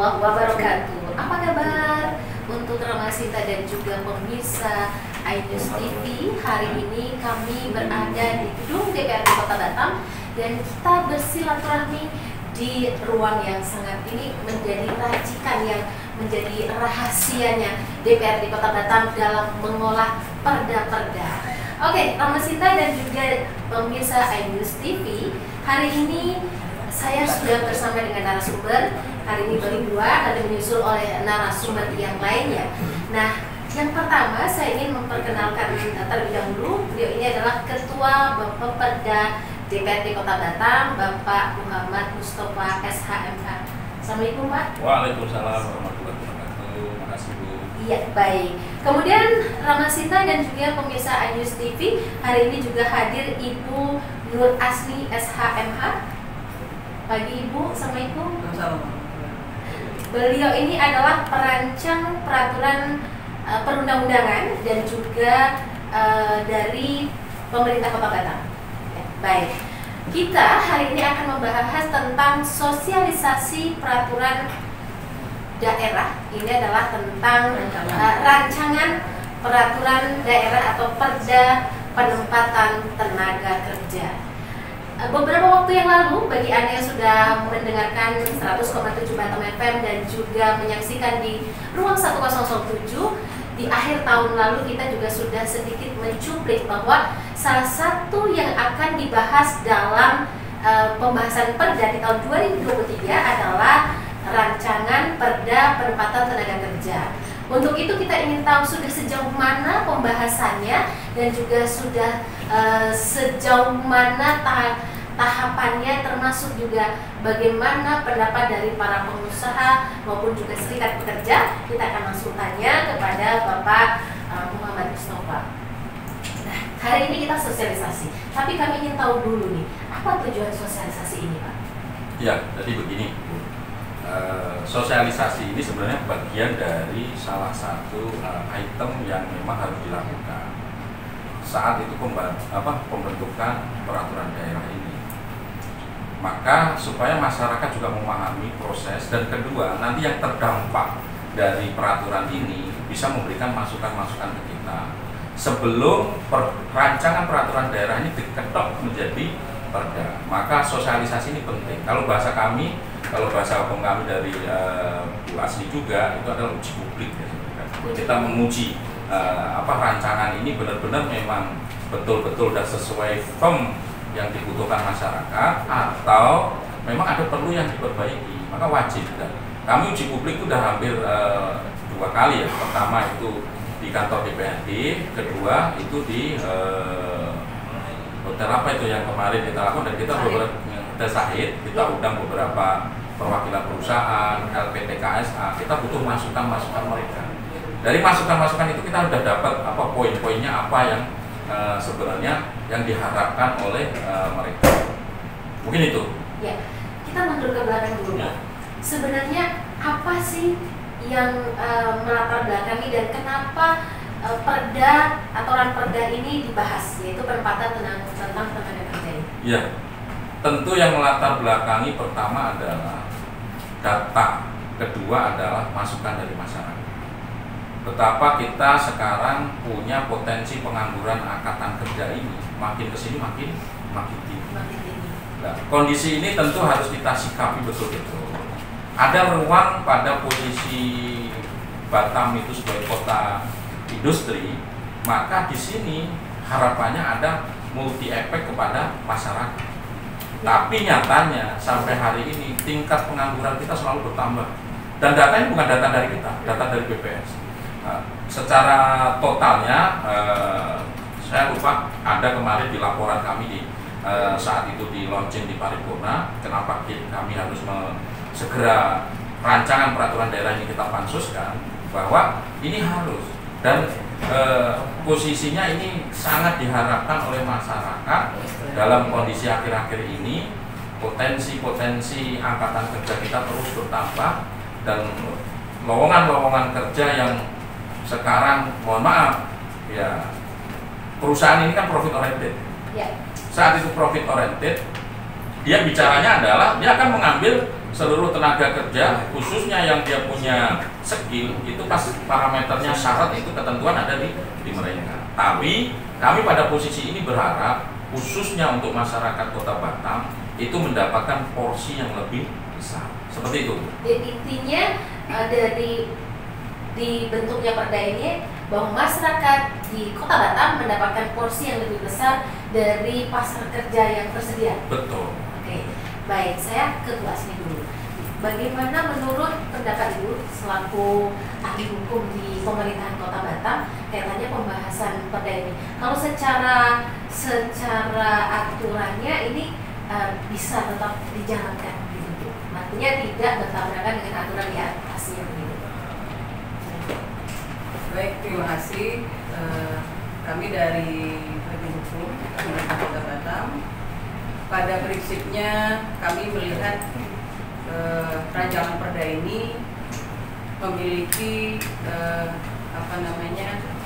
warahmatullahi wabarakatuh. Apa kabar untuk Ramasita dan juga pemirsa iNews TV? Hari ini kami berada di gedung DPRD Kota Batam dan kita bersilaturahmi di ruang yang sangat ini menjadi racikan yang menjadi rahasianya DPRD Kota Batam dalam mengolah perda-perda. Oke, Ramasita dan juga pemirsa iNews TV, hari ini saya sudah bersama dengan narasumber. Hari ini baru dua, nanti menyusul oleh narasumber yang lainnya. Nah, yang pertama saya ingin memperkenalkan terlebih dahulu. Beliau ini adalah Ketua Bapepda DPRD Kota Batam, Bapak Muhammad Mustafa SHMH. Assalamualaikum, Pak. Waalaikumsalam warahmatullahi wabarakatuh. Makasih, Bu. Iya, baik. Kemudian Ramasita dan juga pemirsa iNews TV, hari ini juga hadir Ibu Nur Asni SHMH. Pagi Ibu, Assalamualaikum. Beliau ini adalah perancang peraturan perundang-undangan dan juga dari pemerintah Kota Batam. Ya, baik. Kita hari ini akan membahas tentang sosialisasi peraturan daerah. Ini adalah tentang rancangan peraturan daerah atau perda penempatan tenaga kerja. Beberapa waktu yang lalu, bagi Anda yang sudah mendengarkan 100,7 Batam FM dan juga menyaksikan di Ruang 1007, di akhir tahun lalu kita juga sudah sedikit mencuplik bahwa salah satu yang akan dibahas dalam pembahasan perda di tahun 2023 adalah rancangan perda penempatan tenaga kerja. Untuk itu kita ingin tahu sudah sejauh mana pembahasannya dan juga sudah sejauh mana tahapannya, termasuk juga bagaimana pendapat dari para pengusaha maupun juga serikat pekerja. Kita akan langsung tanya kepada Bapak Muhammad Mustafa. Nah, hari ini kita sosialisasi, tapi kami ingin tahu dulu nih, apa tujuan sosialisasi ini, Pak? Ya, jadi begini, Bu. Sosialisasi ini sebenarnya bagian dari salah satu item yang memang harus dilakukan saat itu pembentukan peraturan daerah ini. Maka supaya masyarakat juga memahami proses, dan kedua nanti yang terdampak dari peraturan ini bisa memberikan masukan-masukan ke kita sebelum rancangan peraturan daerah ini diketok menjadi perda. Maka sosialisasi ini penting. Kalau bahasa kami, kalau bahasa hukum kami dari Bu Asli juga, itu adalah uji publik ya. Kita menguji rancangan ini benar-benar memang betul-betul sudah sesuai firm yang dibutuhkan masyarakat, atau memang ada perlu yang diperbaiki, maka wajib. Kami uji publik itu sudah hampir 2 kali ya. Pertama itu di kantor DPRD, kedua itu di hotel apa itu yang kemarin kita lakukan, dan kita beberapa Sahid, kita undang beberapa perwakilan perusahaan, LPT KSA, kita butuh masukan-masukan mereka. Dari masukan-masukan itu kita sudah dapat apa poin-poinnya, apa yang sebenarnya yang diharapkan oleh mereka. Mungkin itu. Ya, kita mundur ke belakang dulu, Pak. Sebenarnya apa sih yang melatar belakangi dan kenapa perda, aturan perda ini dibahas, yaitu penempatan tentang tenaga kerja ini? Ya, tentu yang melatar belakangi pertama adalah data, kedua adalah masukan dari masyarakat. Betapa kita sekarang punya potensi pengangguran angkatan kerja ini makin kesini makin tinggi. Nah, kondisi ini tentu harus kita sikapi betul-betul. Ada ruang pada posisi Batam itu sebagai kota industri, maka di sini harapannya ada multi efek kepada masyarakat. Tapi nyatanya sampai hari ini tingkat pengangguran kita selalu bertambah. Dan data ini bukan data dari kita, data dari BPS. Secara totalnya saya lupa, ada kemarin di laporan kami di saat itu di launching di paripurna, kenapa kami harus segera rancangan peraturan daerah ini kita pansuskan, bahwa ini harus, dan posisinya ini sangat diharapkan oleh masyarakat dalam kondisi akhir-akhir ini. Potensi angkatan kerja kita terus bertambah, dan lowongan-lowongan kerja yang sekarang, mohon maaf ya, perusahaan ini kan profit oriented ya. Saat itu profit oriented, dia bicaranya adalah dia akan mengambil seluruh tenaga kerja, khususnya yang dia punya skill, itu pas parameternya syarat itu ketentuan ada di mereka. Tapi kami pada posisi ini berharap khususnya untuk masyarakat Kota Batam itu mendapatkan porsi yang lebih besar. Seperti itu. Jadi intinya dari bentuknya perda ini bahwa masyarakat di Kota Batam mendapatkan porsi yang lebih besar dari pasar kerja yang tersedia. Betul. Oke, baik. Saya ke Bu Asmi dulu. Bagaimana menurut pendapat Ibu selaku ahli hukum di pemerintahan Kota Batam kaitannya pembahasan perda ini? Kalau secara aturannya ini bisa tetap dijalankan gitu, artinya tidak bertabrakan dengan aturan di atasnya begitu. Baik, terima kasih. Kami dari ahli hukum pemerintah Kota Batam, pada prinsipnya kami melihat rancangan perda ini memiliki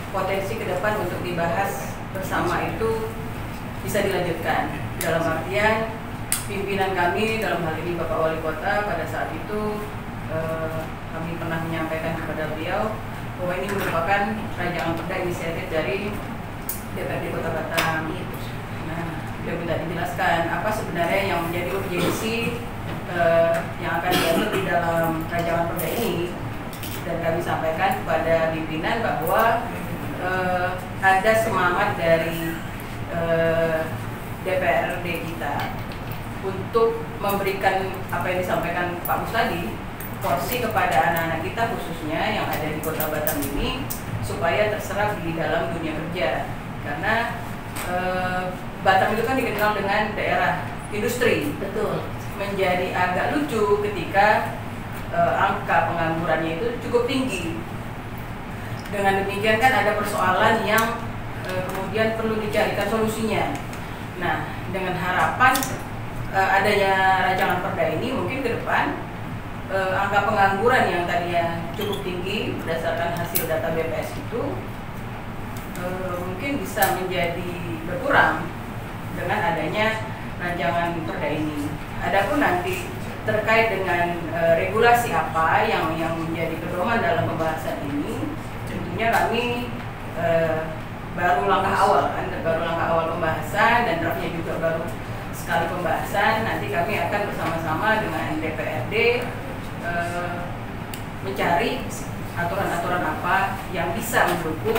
potensi ke depan untuk dibahas bersama, itu bisa dilanjutkan. Dalam artian pimpinan kami, dalam hal ini Bapak Wali Kota, pada saat itu kami pernah menyampaikan kepada beliau bahwa ini merupakan rancangan perda inisiatif dari DPRD Kota Batam. Nah, beliau minta dijelaskan apa sebenarnya yang menjadi urgensi yang akan diatur di dalam rancangan perda ini, dan kami sampaikan kepada pimpinan bahwa ada semangat dari DPRD kita untuk memberikan apa yang disampaikan Pak Mus tadi, porsi kepada anak-anak kita khususnya yang ada di Kota Batam ini supaya terserap di dalam dunia kerja. Karena Batam itu kan dikenal dengan daerah industri. Betul. Menjadi agak lucu ketika angka penganggurannya itu cukup tinggi. Dengan demikian kan ada persoalan yang kemudian perlu dicarikan solusinya. Nah, dengan harapan adanya rancangan perda ini mungkin ke depan angka pengangguran yang tadinya cukup tinggi berdasarkan hasil data BPS itu mungkin bisa menjadi berkurang dengan adanya rancangan perda ini. Adapun nanti terkait dengan regulasi apa yang menjadi pedoman dalam pembahasan ini, tentunya kami baru langkah awal pembahasan, dan draftnya juga baru sekali pembahasan. Nanti kami akan bersama-sama dengan DPRD mencari aturan-aturan apa yang bisa mendukung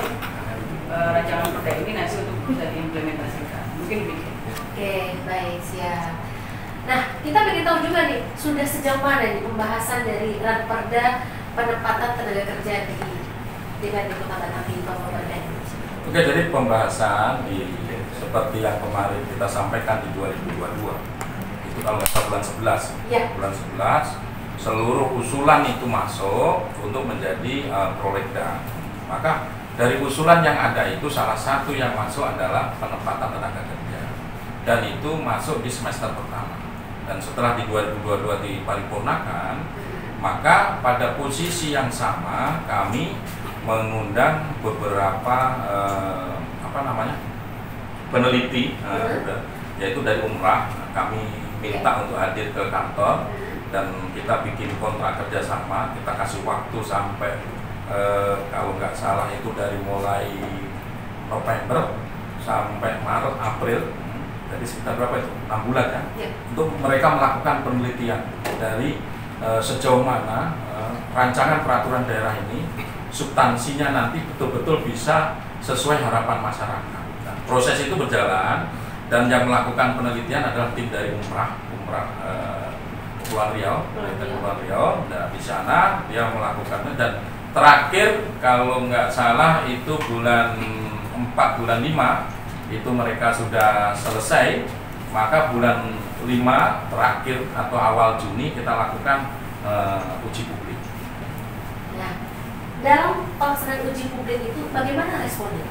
rancangan perda ini nanti untuk bisa diimplementasikan. Mungkin demikian. Oke, baik, siap. Nah, kita ingin tahu juga nih, sudah sejauh mana nih pembahasan dari Ranperda penempatan tenaga kerja di DPRD Kota Batam di Perda ini? Oke, jadi pembahasan seperti yang kemarin kita sampaikan di 2022, itu kalau nggak salah bulan 11, ya. Bulan 11, seluruh usulan itu masuk untuk menjadi prolegda. Maka dari usulan yang ada itu salah satu yang masuk adalah penempatan tenaga kerja, dan itu masuk di semester pertama. Dan setelah di 2022 diparipurnakan, maka pada posisi yang sama kami mengundang beberapa peneliti, yaitu dari Umrah. Kami minta untuk hadir ke kantor dan kita bikin kontrak kerjasama. Kita kasih waktu sampai kalau nggak salah itu dari mulai November sampai Maret April. Jadi sekitar berapa itu? 6 bulan ya? Untuk mereka melakukan penelitian dari sejauh mana rancangan peraturan daerah ini substansinya nanti betul-betul bisa sesuai harapan masyarakat. Nah, proses itu berjalan, dan yang melakukan penelitian adalah tim dari Umrah Kepulauan Riau. Nah, di sana dia melakukannya, dan terakhir kalau nggak salah itu bulan 4, bulan 5 itu mereka sudah selesai. Maka bulan 5 terakhir atau awal Juni kita lakukan uji publik. Nah, dalam pelaksanaan uji publik itu bagaimana responnya?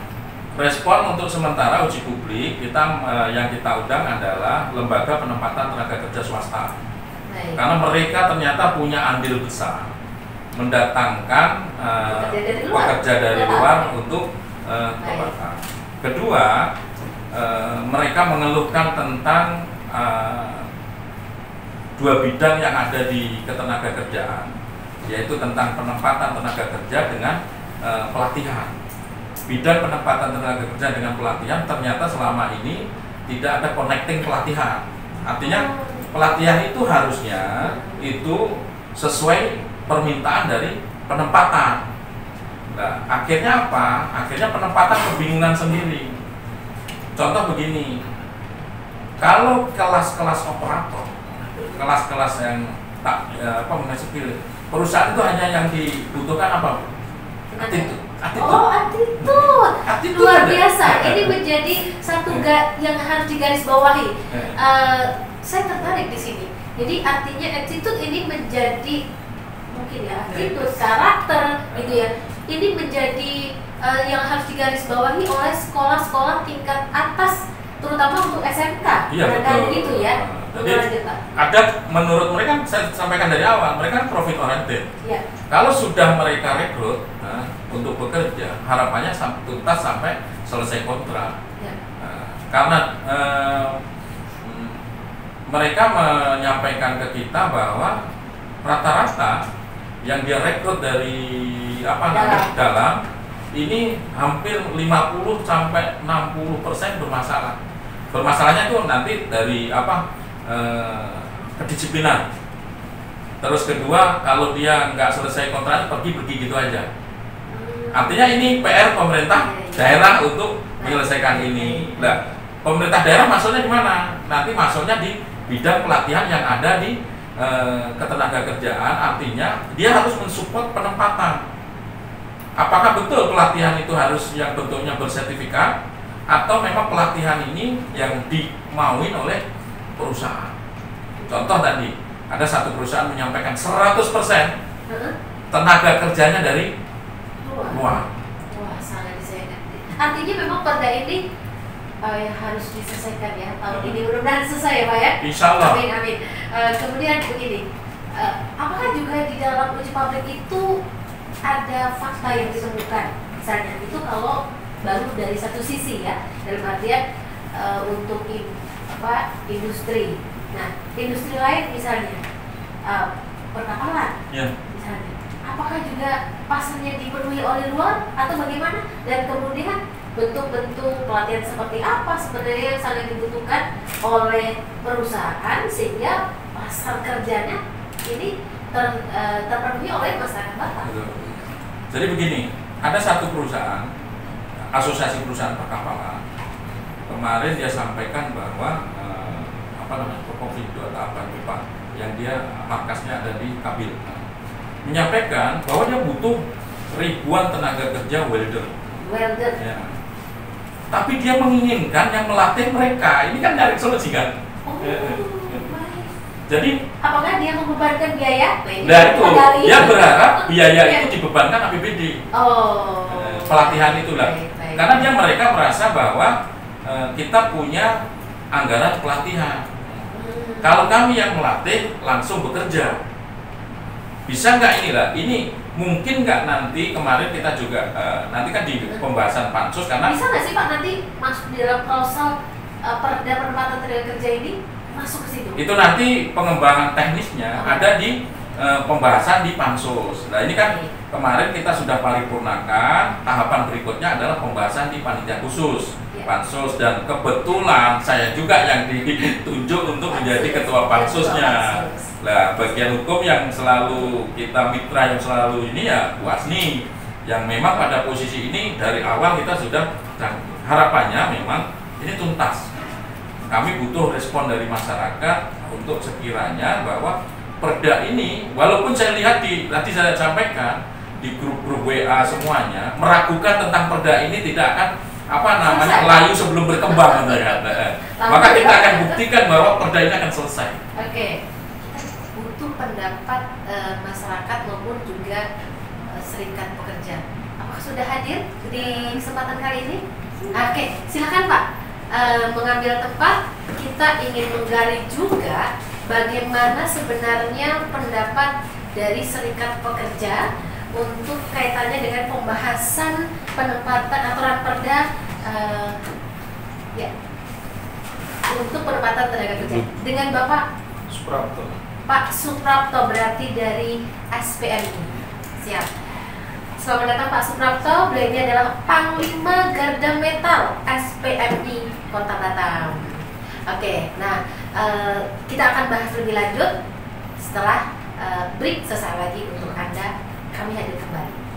Respon untuk sementara uji publik kita yang kita undang adalah lembaga penempatan tenaga kerja swasta. Baik. Karena mereka ternyata punya andil besar mendatangkan pekerja dari luar untuk Kota Batam. Kedua, mereka mengeluhkan tentang dua bidang yang ada di ketenagakerjaan, yaitu tentang penempatan tenaga kerja dengan pelatihan. Bidang penempatan tenaga kerja dengan pelatihan ternyata selama ini tidak ada connecting pelatihan. Artinya pelatihan itu harusnya itu sesuai permintaan dari penempatan. Nah, akhirnya apa? Akhirnya penempatan kebingungan sendiri. Contoh begini, kalau kelas-kelas operator, kelas-kelas yang sipil, perusahaan itu hanya yang dibutuhkan apa? Attitude. Attitude. Luar biasa. Ini menjadi satu yang harus digarisbawahi. Saya tertarik di sini. Jadi artinya attitude ini menjadi mungkin ya attitude, karakter gitu ya. Ini menjadi yang harus digarisbawahi oleh sekolah-sekolah tingkat atas, terutama untuk SMK. Iya, betul. Gitu ya. Jadi ada, menurut mereka, saya sampaikan dari awal, mereka kan profit oriented. Ya. Kalau sudah mereka rekrut untuk bekerja, harapannya tuntas sampai selesai kontrak. Ya. Karena mereka menyampaikan ke kita bahwa rata-rata yang dia rekrut dari dalam ini hampir 50 sampai 60% bermasalah. Bermasalahnya itu nanti dari kedisiplinan. Terus kedua, kalau dia nggak selesai kontrak pergi gitu aja. Artinya ini PR pemerintah daerah untuk menyelesaikan ini. Nah, pemerintah daerah masuknya di mana? Nanti masuknya di bidang pelatihan yang ada di ketenagakerjaan. Artinya dia harus mensupport penempatan. Apakah betul pelatihan itu harus yang bentuknya bersertifikat, atau memang pelatihan ini yang dimauin oleh perusahaan? Contoh tadi, ada satu perusahaan menyampaikan 100% tenaga kerjanya dari luar. Wah, sangat disayangkan. Artinya memang perda ini harus diselesaikan ya tahun ini, mudah-mudahan selesai ya Pak ya. Insya Allah. Amin, amin. Kemudian begini, apakah juga di dalam uji publik itu ada fakta yang ditemukan? Misalnya itu kalau baru dari satu sisi ya, dalam artian untuk industri. Nah, industri lain misalnya perkapalan, misalnya, apakah juga pasarnya dipenuhi oleh luar atau bagaimana? Dan kemudian bentuk-bentuk pelatihan seperti apa sebenarnya yang sangat dibutuhkan oleh perusahaan sehingga pasar kerjanya ini terpenuhi oleh masyarakat Batak. Jadi begini, ada satu perusahaan, asosiasi perusahaan perkapalan, kemarin dia sampaikan bahwa Prokovindo atau apa lupa, yang dia markasnya ada di Kabil, menyampaikan bahwa dia butuh ribuan tenaga kerja welder. Ya. Tapi dia menginginkan yang melatih mereka. Ini kan dari solusi kan? Jadi apakah dia membebankan biaya? Nah itu, dia berharap biaya itu dibebankan APBD. Pelatihan itulah. Karena mereka merasa bahwa kita punya anggaran pelatihan. Kalau kami yang melatih langsung bekerja, bisa nggak ini mungkin nggak nanti kemarin kita juga nanti kan di pembahasan pansus karena bisa nggak sih Pak nanti masuk di dalam klausel perda penempatan tenaga kerja ini masuk ke situ? Itu nanti pengembangan teknisnya ada di pembahasan di pansus. Nah ini kan kemarin kita sudah paripurnakan, tahapan berikutnya adalah pembahasan di panitia khusus pansus, dan kebetulan saya juga yang ditunjuk untuk menjadi ketua pansusnya. Nah, bagian hukum yang selalu kita mitra yang selalu ini ya Bu Asni, yang memang pada posisi ini dari awal kita sudah, dan harapannya memang ini tuntas. Kami butuh respon dari masyarakat untuk sekiranya bahwa perda ini, walaupun saya lihat tadi saya sampaikan di grup-grup WA semuanya meragukan tentang perda ini tidak akan layu sebelum berkembang, maka kita akan buktikan bahwa perda ini akan selesai. Oke. Butuh pendapat masyarakat maupun juga serikat pekerja. Apakah sudah hadir di kesempatan kali ini? Oke, silakan Pak. Mengambil tempat, kita ingin menggali juga bagaimana sebenarnya pendapat dari serikat pekerja untuk kaitannya dengan pembahasan penempatan aturan perda untuk penempatan tenaga kerja. Dengan Bapak Suprapto. Pak Suprapto berarti dari SPMI. Siap. Selamat datang Pak Suprapto. Beliau ini adalah Panglima Garda Metal SPMI Kota Batam. Oke, nah kita akan bahas lebih lanjut setelah break sesaat lagi untuk Anda. Kami hadir kembali.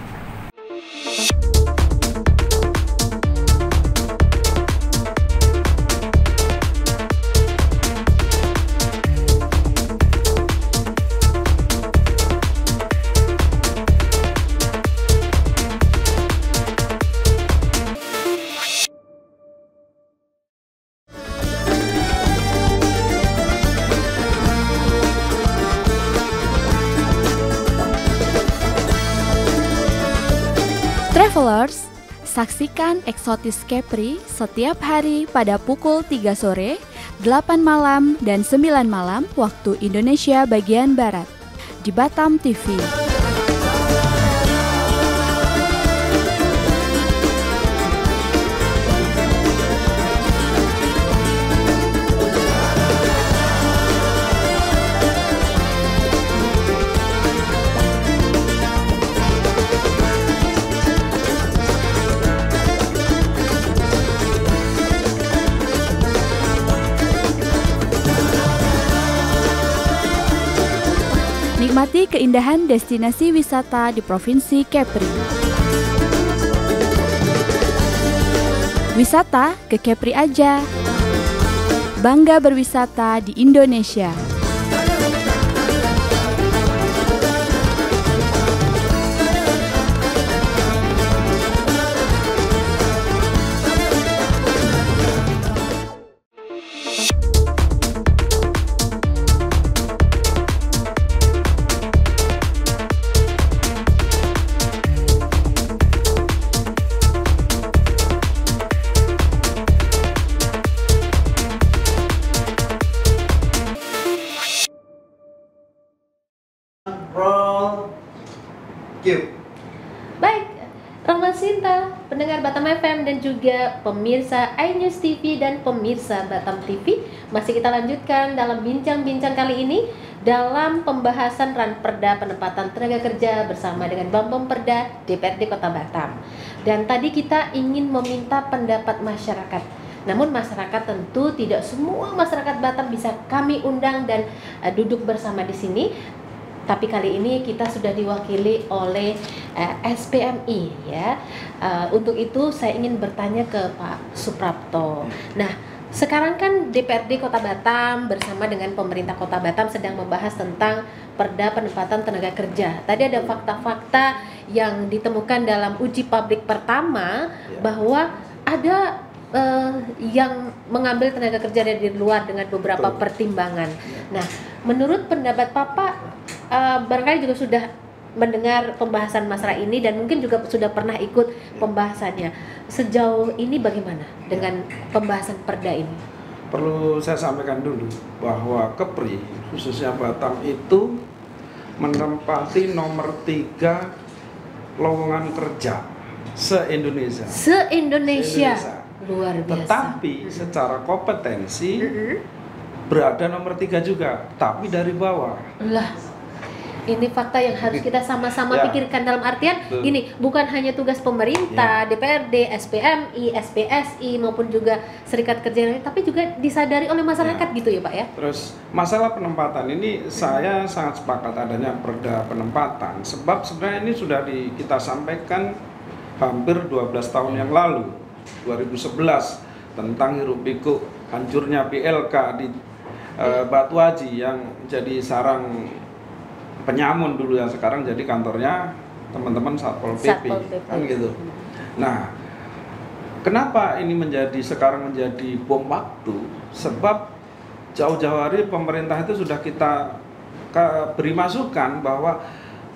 Travelers, saksikan Exotis Capri setiap hari pada pukul 3 sore, 8 malam, dan 9 malam waktu Indonesia bagian Barat di Batam TV. Nikmati keindahan destinasi wisata di Provinsi Kepri. Wisata ke Kepri aja. Bangga berwisata di Indonesia. Baik, Rahmat Sinta, pendengar Batam FM dan juga pemirsa iNews TV dan pemirsa Batam TV, masih kita lanjutkan dalam bincang-bincang kali ini dalam pembahasan Ranperda penempatan tenaga kerja bersama dengan Bambemperda DPRD Kota Batam. Dan tadi kita ingin meminta pendapat masyarakat. Namun masyarakat tentu tidak semua masyarakat Batam bisa kami undang dan duduk bersama di sini. Tapi kali ini kita sudah diwakili oleh SPMI ya. Untuk itu saya ingin bertanya ke Pak Suprapto. Nah, sekarang kan DPRD Kota Batam bersama dengan pemerintah Kota Batam sedang membahas tentang Perda penempatan tenaga kerja. Tadi ada fakta-fakta yang ditemukan dalam uji publik pertama bahwa ada yang mengambil tenaga kerja dari luar dengan beberapa pertimbangan. Nah, menurut pendapat Bapak, barangkali juga sudah mendengar pembahasan masalah ini dan mungkin juga sudah pernah ikut pembahasannya. Sejauh ini bagaimana dengan pembahasan perda ini? Perlu saya sampaikan dulu bahwa Kepri, khususnya Batam itu menempati nomor 3 lowongan kerja se-Indonesia. Se-Indonesia. Luar biasa. Tetapi secara kompetensi berada nomor 3 juga, tapi dari bawah. Lah, ini fakta yang harus kita sama-sama pikirkan dalam artian gini, bukan hanya tugas pemerintah, DPRD, SPMI, SPSI maupun juga Serikat Kerja lain, tapi juga disadari oleh masyarakat gitu ya Pak ya. Terus masalah penempatan ini saya sangat sepakat adanya perda penempatan, sebab sebenarnya ini sudah kita sampaikan hampir 12 tahun yang lalu, 2011, tentang hiruk pikuk hancurnya PLK di Batu Haji yang jadi sarang penyamun dulu, yang sekarang jadi kantornya teman-teman Satpol PP kan gitu. Nah, kenapa ini sekarang menjadi bom waktu? Sebab jauh-jauh hari pemerintah itu sudah kita beri masukan bahwa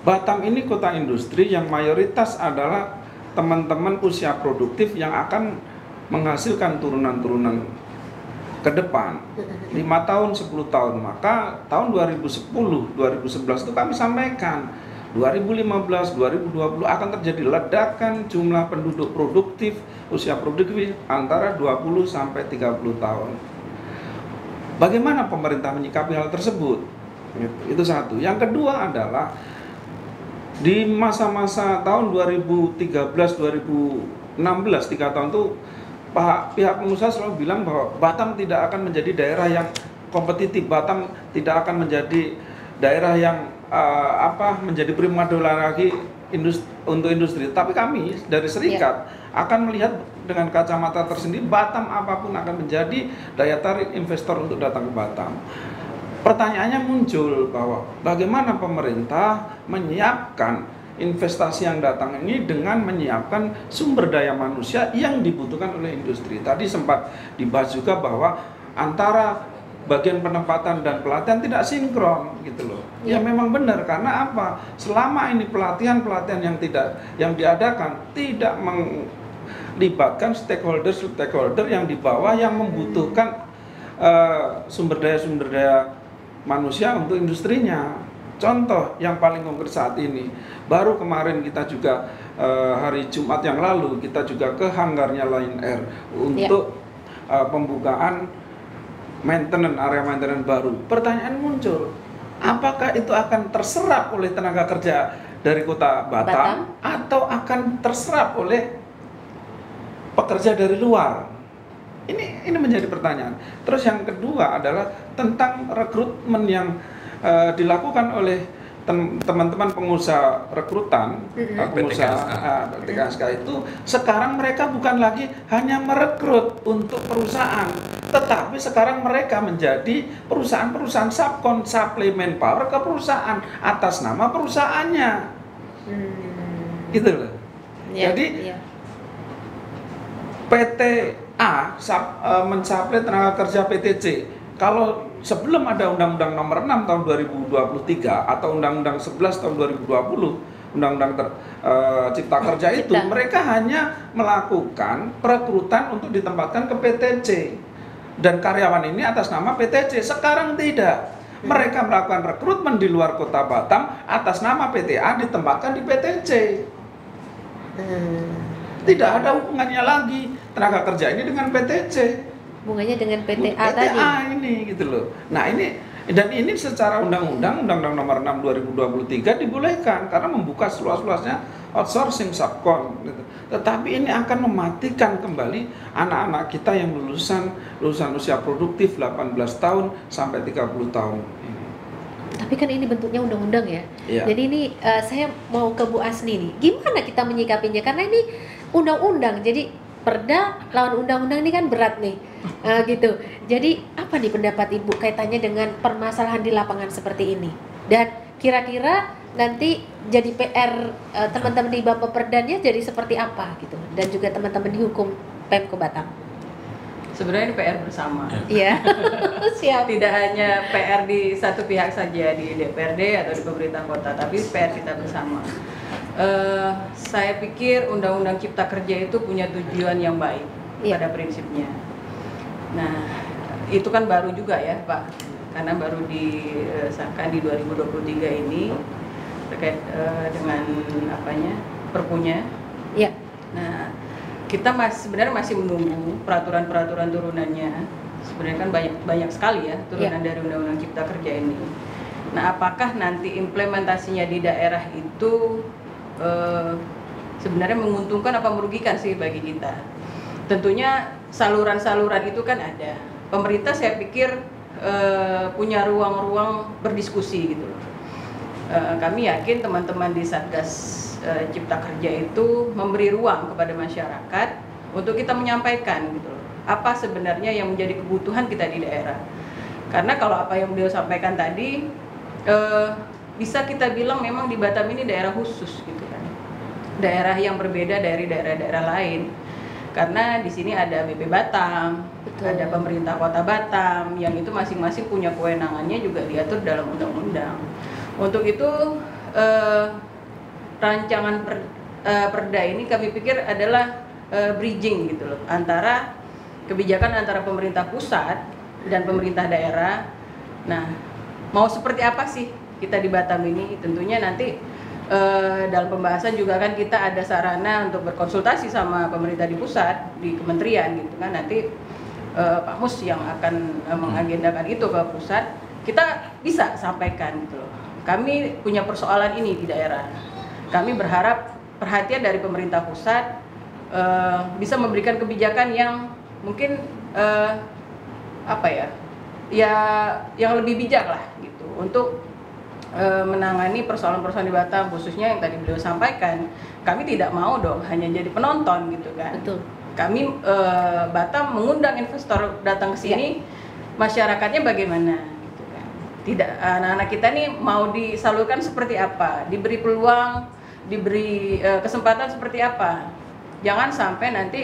Batam ini kota industri yang mayoritas adalah teman-teman usia produktif yang akan menghasilkan turunan-turunan ke depan 5 tahun, 10 tahun. Maka tahun 2010, 2011 itu kami sampaikan 2015, 2020 akan terjadi ledakan jumlah penduduk produktif, usia produktif antara 20 sampai 30 tahun. Bagaimana pemerintah menyikapi hal tersebut? Itu satu. Yang kedua adalah di masa-masa tahun 2013-2016, 3 tahun itu pihak pengusaha selalu bilang bahwa Batam tidak akan menjadi daerah yang kompetitif, Batam tidak akan menjadi daerah yang menjadi primadona lagi untuk industri. Tapi kami dari Serikat akan melihat dengan kacamata tersendiri, Batam apapun akan menjadi daya tarik investor untuk datang ke Batam. Pertanyaannya muncul bahwa bagaimana pemerintah menyiapkan investasi yang datang ini dengan menyiapkan sumber daya manusia yang dibutuhkan oleh industri. Tadi sempat dibahas juga bahwa antara bagian penempatan dan pelatihan tidak sinkron gitu loh. Ya memang benar, karena apa? Selama ini pelatihan yang diadakan tidak melibatkan stakeholder yang di bawah yang membutuhkan sumber daya manusia untuk industrinya. Contoh yang paling konkret saat ini, baru kemarin kita juga hari Jumat yang lalu kita juga ke hanggarnya Lion Air untuk pembukaan area maintenance baru. Pertanyaan muncul, apakah itu akan terserap oleh tenaga kerja dari kota Batam atau akan terserap oleh pekerja dari luar? Ini menjadi pertanyaan. Terus yang kedua adalah tentang rekrutmen yang dilakukan oleh teman-teman pengusaha rekrutan, pengusaha PTKSK itu sekarang mereka bukan lagi hanya merekrut untuk perusahaan, tetapi sekarang mereka menjadi perusahaan-perusahaan subkon, supplement power ke perusahaan atas nama perusahaannya. Gitu loh. Jadi PTA mensuplai tenaga kerja PTC. Kalau sebelum ada Undang-Undang Nomor 6 Tahun 2023 atau Undang-Undang 11 Tahun 2020, Undang-Undang Cipta Kerja itu, mereka hanya melakukan perekrutan untuk ditempatkan ke PTC dan karyawan ini atas nama PTC. Sekarang tidak. Mereka melakukan rekrutmen di luar kota Batam atas nama PTA ditempatkan di PTC. Tidak ada hubungannya lagi tenaga kerja ini dengan PTC. Hubungannya dengan PTA tadi. Ini gitu loh. Nah ini secara Undang-Undang Nomor 6 2023 dibolehkan karena membuka seluas-luasnya outsourcing subkon. Gitu. Tetapi ini akan mematikan kembali anak-anak kita yang lulusan usia produktif 18 tahun sampai 30 tahun. Tapi kan ini bentuknya undang-undang ya. Jadi ini saya mau ke Bu Asni nih. Gimana kita menyikapinya? Karena ini undang-undang. Jadi perda lawan undang-undang ini kan berat nih, gitu. Jadi apa nih pendapat Ibu kaitannya dengan permasalahan di lapangan seperti ini? Dan kira-kira nanti jadi PR teman-teman di Bapeperdanya jadi seperti apa gitu? Dan juga teman-teman di hukum Pemko Batam. Sebenarnya ini PR bersama. Iya. Siap. Tidak hanya PR di satu pihak saja di DPRD atau di pemerintah kota, tapi PR kita bersama. Saya pikir Undang-Undang Cipta Kerja itu punya tujuan yang baik pada prinsipnya. Nah, itu kan baru juga ya Pak, karena baru disahkan di 2023 ini terkait dengan perpunya. Iya. Nah, kita sebenarnya masih menunggu peraturan-peraturan turunannya. Sebenarnya kan banyak sekali ya turunan dari Undang-Undang Cipta Kerja ini. Nah, apakah nanti implementasinya di daerah itu sebenarnya menguntungkan apa merugikan sih bagi kita? Tentunya saluran-saluran itu kan ada. Pemerintah saya pikir punya ruang-ruang berdiskusi gitu. Kami yakin teman-teman di Satgas Cipta Kerja itu memberi ruang kepada masyarakat untuk kita menyampaikan gitu loh, apa sebenarnya yang menjadi kebutuhan kita di daerah. Karena kalau apa yang beliau sampaikan tadi bisa kita bilang memang di Batam ini daerah khusus gitu kan, daerah yang berbeda dari daerah-daerah lain, karena di sini ada BP Batam, ada pemerintah kota Batam yang itu masing-masing punya kewenangannya juga diatur dalam undang-undang. Untuk itu rancangan perda ini kami pikir adalah bridging gitu loh, antara kebijakan antara pemerintah pusat dan pemerintah daerah. Nah, mau seperti apa sih kita di Batam ini? Tentunya nanti dalam pembahasan juga kan kita ada sarana untuk berkonsultasi sama pemerintah di pusat, di kementerian gitu kan. Nanti Pak Mus yang akan mengagendakan itu ke pusat, kita bisa sampaikan gitu loh. Kami punya persoalan ini di daerah. Kami berharap perhatian dari pemerintah pusat bisa memberikan kebijakan yang mungkin yang lebih bijak lah gitu untuk menangani persoalan-persoalan di Batam, khususnya yang tadi beliau sampaikan. Kami tidak mau dong hanya jadi penonton gitu kan. Betul. Kami Batam mengundang investor datang ke sini, masyarakatnya bagaimana gitu kan. Tidak, anak-anak kita nih mau disalurkan seperti apa, diberi peluang, diberi kesempatan seperti apa. Jangan sampai nanti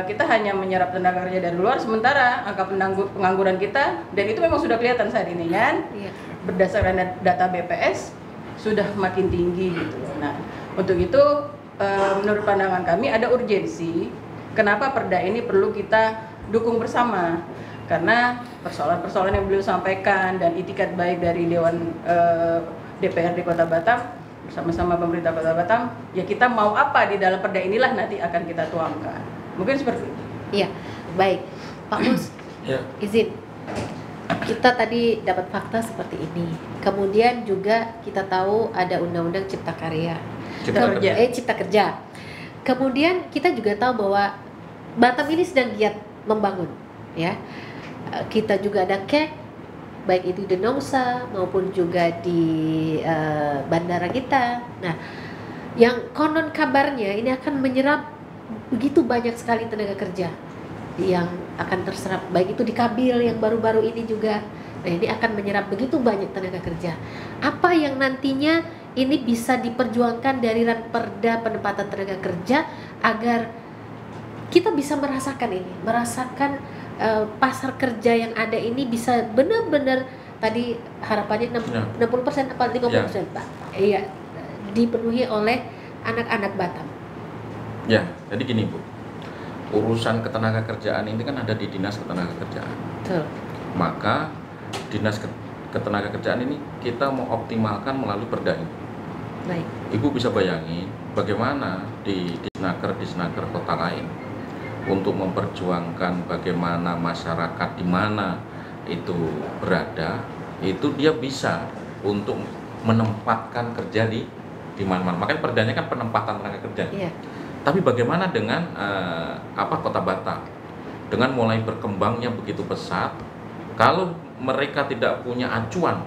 kita hanya menyerap tenaga kerja dari luar, sementara angka pengangguran kita, dan itu memang sudah kelihatan saat ini kan, berdasarkan data BPS sudah makin tinggi gitu. Nah, untuk itu menurut pandangan kami ada urgensi kenapa Perda ini perlu kita dukung bersama, karena persoalan-persoalan yang beliau sampaikan dan itikat baik dari Dewan DPRD Kota Batam bersama-sama pemerintah Kota Batam, ya kita mau apa di dalam Perda inilah nanti akan kita tuangkan. Mungkin seperti itu. Iya, baik. Pak Mus, izin. Kita tadi dapat fakta seperti ini. Kemudian juga kita tahu ada Undang-Undang Cipta Karya. Cipta Kerja. Kemudian kita juga tahu bahwa Batam ini sedang giat membangun, ya. Kita juga ada KEK, baik itu di Nongsa maupun juga di bandara kita. Nah, yang konon kabarnya ini akan menyerap begitu banyak sekali tenaga kerja yang akan terserap, baik itu di Kabil yang baru-baru ini juga. Nah, ini akan menyerap begitu banyak tenaga kerja. Apa yang nantinya ini bisa diperjuangkan dari Perda penempatan tenaga kerja agar kita bisa merasakan pasar kerja yang ada ini bisa benar-benar, tadi harapannya 60% apa 50% Pak? Iya, dipenuhi oleh anak-anak Batam. Ya, jadi gini Bu, urusan ketenaga kerjaan ini kan ada di Dinas Ketenaga Kerjaan. Betul. Maka Dinas Ketenaga Kerjaan ini kita mau optimalkan melalui Perda ini. Baik. Ibu bisa bayangin bagaimana di disnaker kota lain untuk memperjuangkan bagaimana masyarakat di mana itu berada, itu dia bisa untuk menempatkan kerja di mana-mana. Makanya perdanya kan penempatan tenaga kerja. Iya. Tapi bagaimana dengan Kota Batam dengan mulai berkembangnya begitu pesat, kalau mereka tidak punya acuan,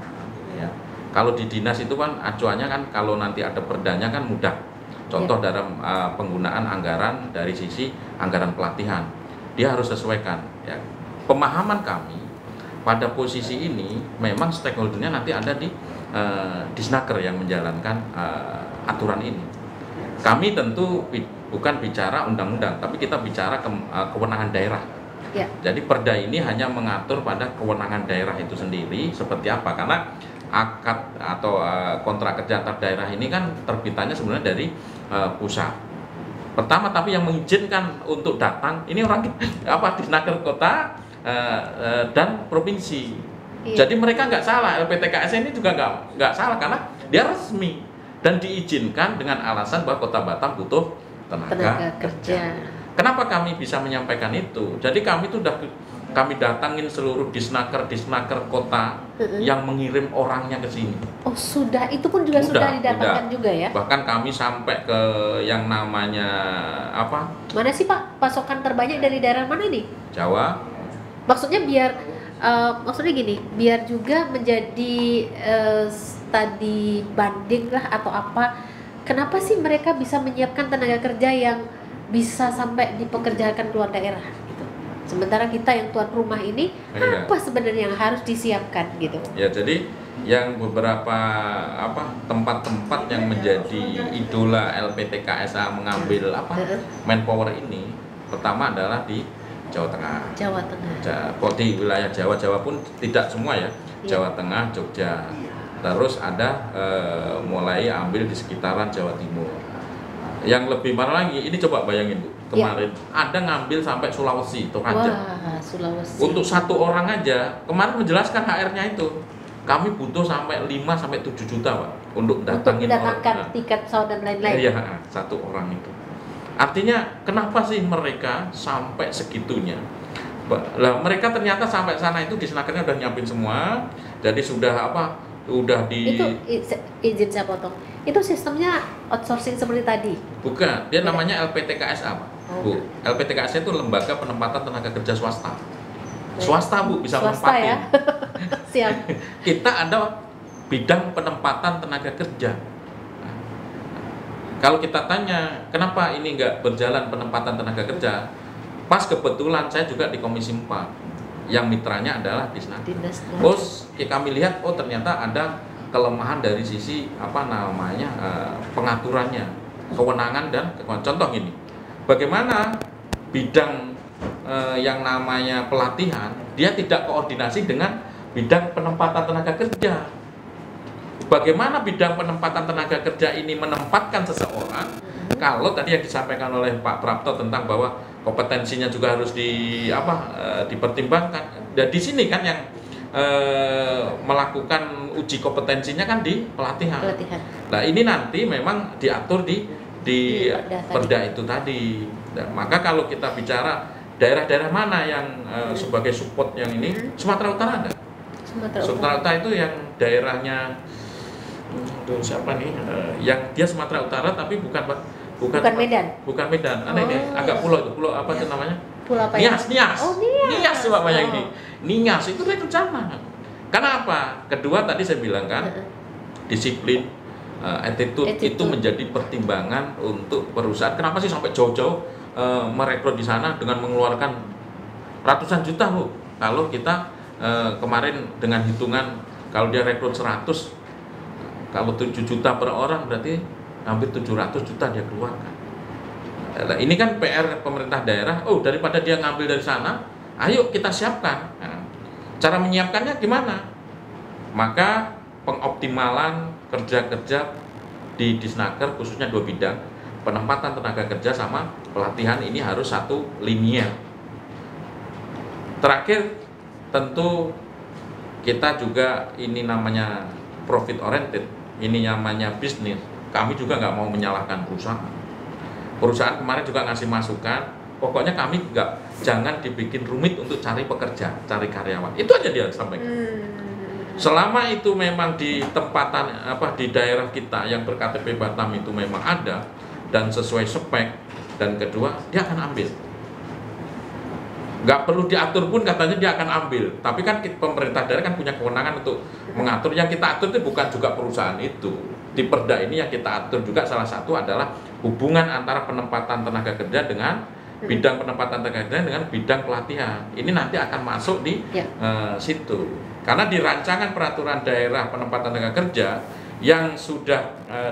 ya. Kalau di dinas itu kan acuannya kan kalau nanti ada perdanya kan mudah. Contoh dalam penggunaan anggaran dari sisi anggaran pelatihan, dia harus sesuaikan. Ya. Pemahaman kami pada posisi ini memang stakeholdernya nanti ada di Disnaker yang menjalankan aturan ini. Kami tentu bukan bicara undang-undang, tapi kita bicara kewenangan daerah. Ya. Jadi Perda ini hanya mengatur pada kewenangan daerah itu sendiri seperti apa, karena akad atau kontrak kerja antar daerah ini kan terbitannya sebenarnya dari pusat. Pertama, tapi yang mengizinkan untuk datang ini orang Disnaker kota dan provinsi. Iya. Jadi mereka nggak salah, LPTKS ini juga nggak salah karena dia resmi dan diizinkan dengan alasan bahwa Kota Batam butuh tenaga kerja. Kenapa kami bisa menyampaikan itu? Jadi kami datangin seluruh disnaker kota yang mengirim orangnya ke sini. Oh sudah, itu pun juga sudah didatangkan juga ya? Bahkan kami sampai ke yang namanya apa? Mana sih Pak pasokan terbanyak dari daerah mana nih? Jawa. Maksudnya maksudnya gini, biar juga menjadi studi banding lah atau apa. Kenapa sih mereka bisa menyiapkan tenaga kerja yang bisa sampai dipekerjakan keluar daerah gitu. Sementara kita yang tuan rumah ini apa sebenarnya yang harus disiapkan gitu. Ya, jadi yang beberapa tempat-tempat yang menjadi idola LPTKSA mengambil manpower ini, pertama adalah di Jawa Tengah. Di wilayah Jawa pun tidak semua ya. Jawa Tengah, Jogja. Terus ada mulai ambil di sekitaran Jawa Timur. Yang lebih parah lagi, ini coba bayangin Bu, kemarin ada ngambil sampai Sulawesi, Toraja. Wah, Sulawesi. Untuk satu orang aja, kemarin menjelaskan HR-nya itu, kami butuh sampai 5-7 juta Pak untuk datangin orang. Tiket pesawat dan lain-lain. Iya, satu orang itu. Artinya kenapa sih mereka sampai segitunya? Lah mereka ternyata sampai sana itu Disnakernya udah nyiapin semua, jadi sudah udah di Itu izin saya potong. Itu sistemnya outsourcing seperti tadi. bukan, dia Beda. namanya LPTKSA, Pak. Oh. Bu. LPTKSA itu lembaga penempatan tenaga kerja swasta. Baik. Swasta, Bu, bisa Swasta menempatin. ya. Siap. Kita ada bidang penempatan tenaga kerja. Nah, kalau kita tanya kenapa ini nggak berjalan penempatan tenaga kerja, pas kebetulan saya juga di Komisi 4 yang mitranya adalah Disnaker. Dinas. Terus kami lihat ternyata ada kelemahan dari sisi pengaturannya, kewenangan dan contoh ini. Bagaimana bidang yang namanya pelatihan dia tidak koordinasi dengan bidang penempatan tenaga kerja. Bagaimana bidang penempatan tenaga kerja ini menempatkan seseorang kalau tadi yang disampaikan oleh Pak Prapto tentang bahwa kompetensinya juga harus dipertimbangkan. Dan di sini kan yang melakukan uji kompetensinya kan di pelatihan. Nah, ini nanti memang diatur di perda itu tadi. Nah, maka kalau kita bicara daerah-daerah mana yang sebagai support yang ini, Sumatera Utara ada. Sumatera Utara itu yang daerahnya siapa nih? Yang dia Sumatera Utara tapi bukan Medan. Bukan Medan. Ini agak pulau itu. Pulau apa itu namanya? Pulau apa ya? Nias. Oh, Nias. Nias Pak ini. Nias itu rencana. Kenapa? Kedua tadi saya bilang kan, disiplin, attitude itu menjadi pertimbangan untuk perusahaan. Kenapa sih sampai jauh-jauh merekrut di sana dengan mengeluarkan ratusan juta, Bu? Kalau kita kemarin dengan hitungan kalau dia rekrut 100, kalau 7 juta per orang berarti hampir 700 juta dia keluarkan. Nah, ini kan PR pemerintah daerah. Daripada dia ngambil dari sana, ayo kita siapkan. Nah, cara menyiapkannya gimana? Maka pengoptimalan kerja-kerja di Disnaker khususnya 2 bidang, penempatan tenaga kerja sama pelatihan ini harus satu linear. Terakhir tentu kita juga ini namanya profit oriented, ini namanya bisnis. Kami juga nggak mau menyalahkan perusahaan. Perusahaan kemarin juga ngasih masukan, pokoknya kami jangan dibikin rumit untuk cari pekerja, cari karyawan. Itu aja dia sampaikan. Selama itu memang di tempatan di daerah kita yang ber-KTP Batam itu memang ada dan sesuai spek, dan kedua dia akan ambil. Nggak perlu diatur pun katanya dia akan ambil. Tapi kan pemerintah daerah kan punya kewenangan untuk mengatur. Yang kita atur itu bukan juga perusahaan itu. Di perda ini yang kita atur juga salah satu adalah hubungan antara penempatan tenaga kerja dengan bidang penempatan tenaga kerja dengan bidang pelatihan. Ini nanti akan masuk di situ. Karena di rancangan peraturan daerah penempatan tenaga kerja yang sudah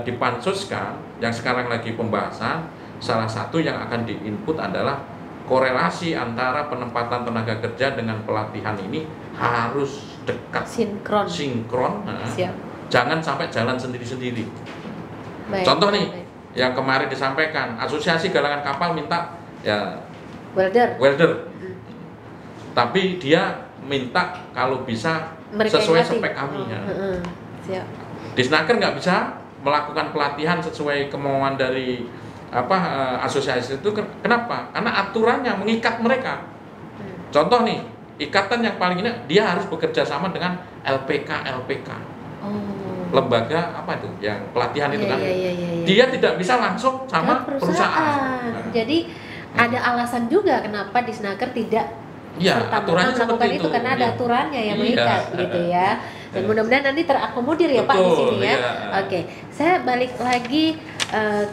dipansuskan, yang sekarang lagi pembahasan, salah satu yang akan diinput adalah korelasi antara penempatan tenaga kerja dengan pelatihan ini harus dekat, sinkron. Siap. Jangan sampai jalan sendiri-sendiri. Baik. Contoh nih, yang kemarin disampaikan, Asosiasi Galangan Kapal minta welder. Tapi dia minta kalau bisa mereka sesuai yang spek kami. Siap. Disnaker nggak bisa melakukan pelatihan sesuai kemauan dari asosiasi itu. Kenapa? Karena aturannya mengikat mereka. Contoh nih, ikatan yang paling ini dia harus bekerja sama dengan LPK. Lembaga apa itu yang pelatihan itu kan. Dia tidak bisa langsung sama perusahaan. Jadi ada alasan juga kenapa Disnaker tidak aturannya melakukan seperti itu karena ada aturannya yang mengikat gitu ya. Dan mudah-mudahan nanti terakomodir ya Pak di sini ya. Oke, saya balik lagi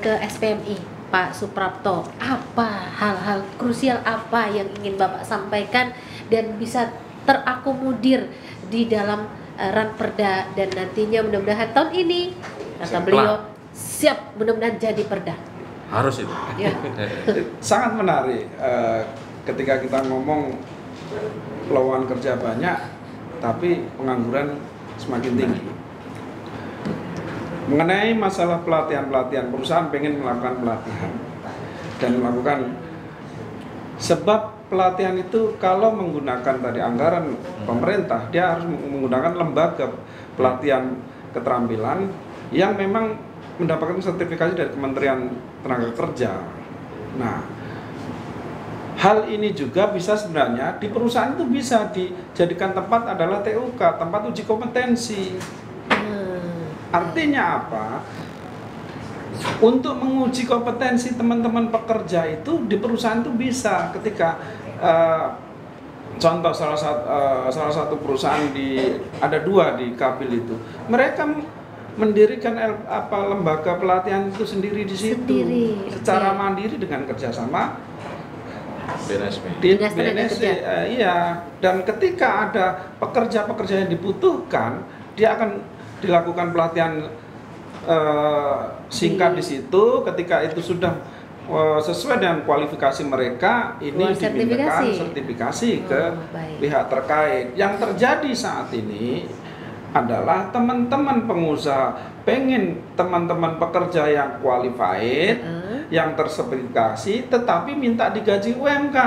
ke SPMI Pak Suprapto. Apa hal-hal krusial apa yang ingin Bapak sampaikan dan bisa terakomodir di dalam ranperda, dan nantinya mudah-mudahan tahun ini kata beliau siap mudah-mudahan jadi perda. Harus itu. Ya. Sangat menarik ketika kita ngomong lowongan kerja banyak tapi pengangguran semakin tinggi. Mengenai masalah pelatihan, perusahaan pengen melakukan pelatihan dan melakukan, sebab pelatihan itu kalau menggunakan tadi anggaran pemerintah, dia harus menggunakan lembaga pelatihan keterampilan yang memang mendapatkan sertifikasi dari Kementerian Tenaga Kerja. Nah, hal ini juga bisa sebenarnya di perusahaan itu bisa dijadikan tempat adalah TUK, tempat uji kompetensi. Artinya apa? Untuk menguji kompetensi teman-teman pekerja itu di perusahaan itu bisa ketika contoh salah satu perusahaan ada 2 di Kabil itu, mereka mendirikan lembaga pelatihan itu sendiri di situ secara mandiri dengan kerjasama BNSP. Iya, dan ketika ada pekerja-pekerja yang dibutuhkan, dia akan dilakukan pelatihan singkat di situ. Ketika itu sudah sesuai dengan kualifikasi mereka, ini dimintakan sertifikasi ke pihak terkait. Yang terjadi saat ini adalah teman-teman pengusaha pengen teman-teman pekerja yang qualified, yang tersertifikasi, tetapi minta digaji UMK.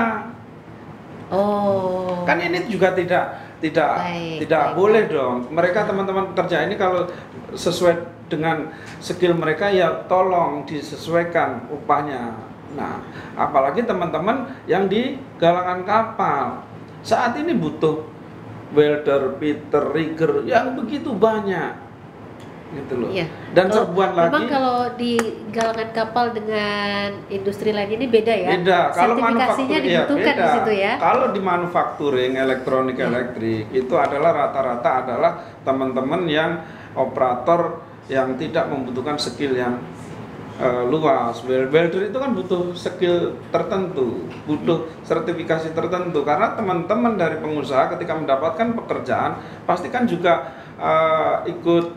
Kan ini juga tidak boleh dong. Mereka teman-teman pekerja ini kalau sesuai dengan skill mereka ya tolong disesuaikan upahnya. Nah, apalagi teman-teman yang di galangan kapal saat ini butuh welder, fitter, rigger yang begitu banyak, gitu loh. Iya. Dan serbuan lagi. Memang kalau di galangan kapal dengan industri lain ini beda ya. Beda. Kalau sertifikasinya dibutuhkan di situ ya. Kalau di manufacturing, elektronik, elektrik itu adalah rata-rata adalah teman-teman yang operator yang tidak membutuhkan skill yang luas. Welder itu kan butuh skill tertentu, butuh sertifikasi tertentu, karena teman-teman dari pengusaha ketika mendapatkan pekerjaan pasti kan juga ikut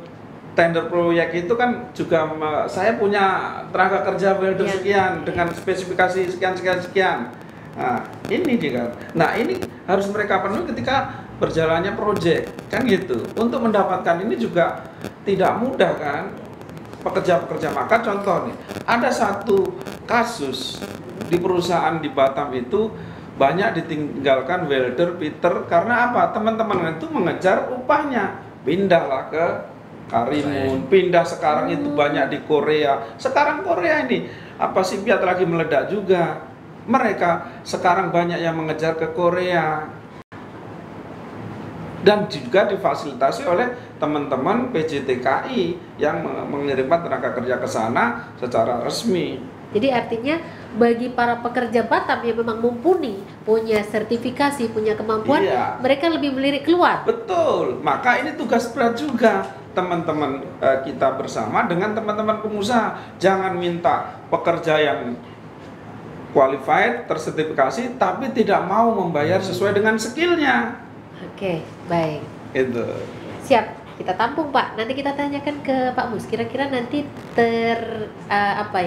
tender proyek itu kan juga saya punya tenaga kerja welder sekian dengan spesifikasi sekian. Nah, ini juga. Nah, ini harus mereka penuhi ketika berjalannya proyek, kan gitu. Untuk mendapatkan ini juga tidak mudah kan, pekerja-pekerja. Maka contoh nih, ada satu kasus di perusahaan di Batam itu banyak ditinggalkan welder, fitter karena apa? Teman-teman itu mengejar upahnya, pindahlah ke Karimun, pindah sekarang itu banyak di Korea. Sekarang Korea ini Sipyat lagi meledak juga. Mereka sekarang banyak yang mengejar ke Korea. Dan juga difasilitasi oleh teman-teman PJTKI yang mengirimkan tenaga kerja ke sana secara resmi. Jadi artinya bagi para pekerja Batam yang memang mumpuni, punya sertifikasi, punya kemampuan, mereka lebih melirik keluar. Betul, maka ini tugas berat juga teman-teman kita bersama dengan teman-teman pengusaha. Jangan minta pekerja yang qualified, tersertifikasi, tapi tidak mau membayar sesuai dengan skillnya. Oke, baik. Itu. Siap, kita tampung Pak. Nanti kita tanyakan ke Pak Mus. Kira-kira nanti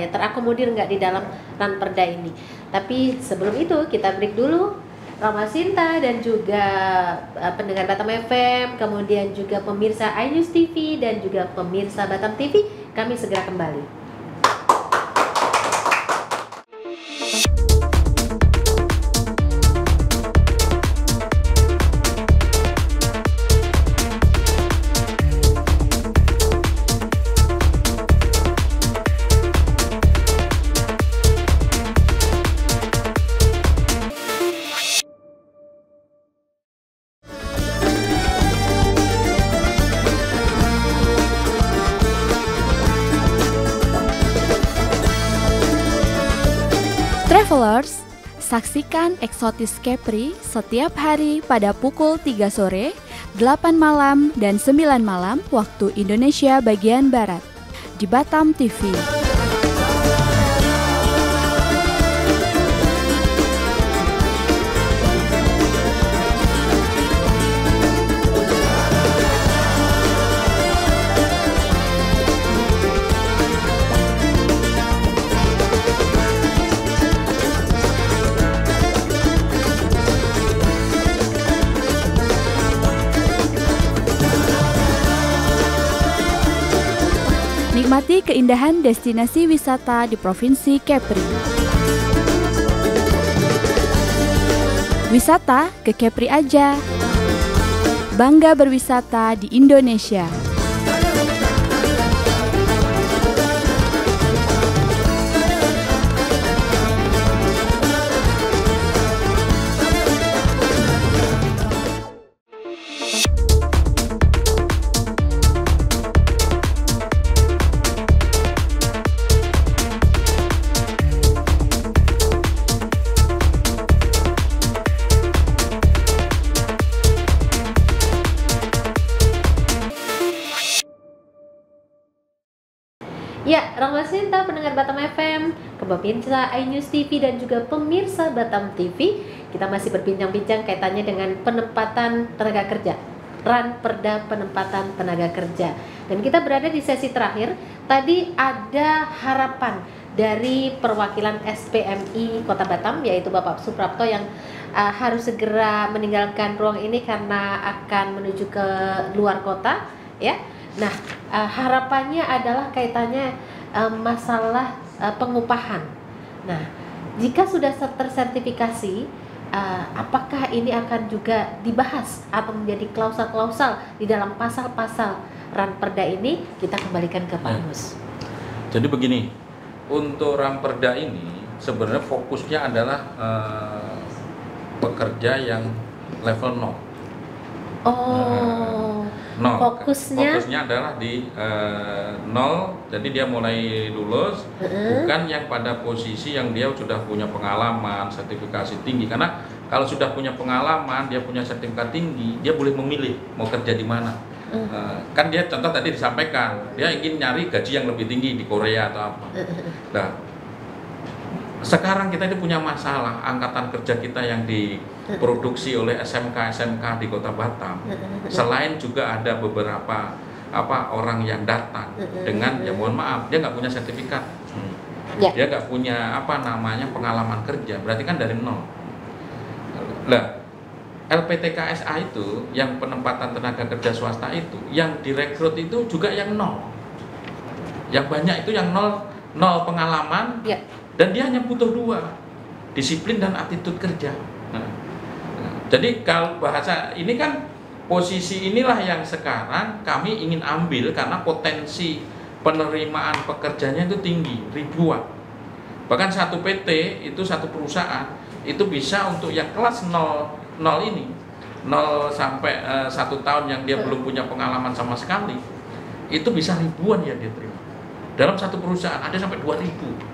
terakomodir nggak di dalam ranperda ini. Tapi sebelum itu kita break dulu. Rama Sinta dan juga pendengar Batam FM, kemudian juga pemirsa iNews TV dan juga pemirsa Batam TV, kami segera kembali. Travelers, saksikan Exotis Capri setiap hari pada pukul 3 sore, 8 malam, dan 9 malam waktu Indonesia bagian Barat di Batam TV. Nikmati keindahan destinasi wisata di Provinsi Kepri. Wisata ke Kepri aja. Bangga berwisata di Indonesia. Ya, Rahma Sinta, pendengar Batam FM, pemirsa iNews TV dan juga pemirsa Batam TV, kita masih berbincang-bincang kaitannya dengan penempatan tenaga kerja, Ranperda penempatan tenaga kerja. Dan kita berada di sesi terakhir. Tadi ada harapan dari perwakilan SPMI Kota Batam, yaitu Bapak Suprapto yang harus segera meninggalkan ruang ini karena akan menuju ke luar kota, ya. Nah, harapannya adalah kaitannya masalah pengupahan. Nah, jika sudah tersertifikasi, apakah ini akan juga dibahas atau menjadi klausal-klausal di dalam pasal-pasal Ranperda ini? Kita kembalikan ke Pak Mus. Jadi begini, untuk Ranperda ini sebenarnya fokusnya adalah pekerja yang level 0. Oh, fokusnya adalah di 0, jadi dia mulai lulus, bukan yang pada posisi yang dia sudah punya pengalaman, sertifikasi tinggi. Karena kalau sudah punya pengalaman, dia punya sertifikat tinggi, dia boleh memilih mau kerja di mana. Kan dia contoh tadi disampaikan, dia ingin nyari gaji yang lebih tinggi di Korea atau apa. Nah, sekarang kita ini punya masalah, angkatan kerja kita yang diproduksi oleh SMK di Kota Batam. Selain juga ada beberapa orang yang datang dengan, ya mohon maaf, dia nggak punya sertifikat, dia nggak punya pengalaman kerja, berarti kan dari 0. Nah, LPTKSA itu yang penempatan tenaga kerja swasta itu, yang direkrut itu juga yang 0. Yang banyak itu yang 0 pengalaman. Dan dia hanya butuh 2, disiplin dan attitude kerja. Jadi kalau bahasa ini kan, posisi inilah yang sekarang kami ingin ambil karena potensi penerimaan pekerjanya itu tinggi, ribuan. Bahkan satu PT itu, satu perusahaan itu bisa untuk yang kelas 0 ini, 0 sampai 1 tahun yang dia belum punya pengalaman sama sekali, itu bisa ribuan yang dia terima. Dalam satu perusahaan ada sampai 2.000.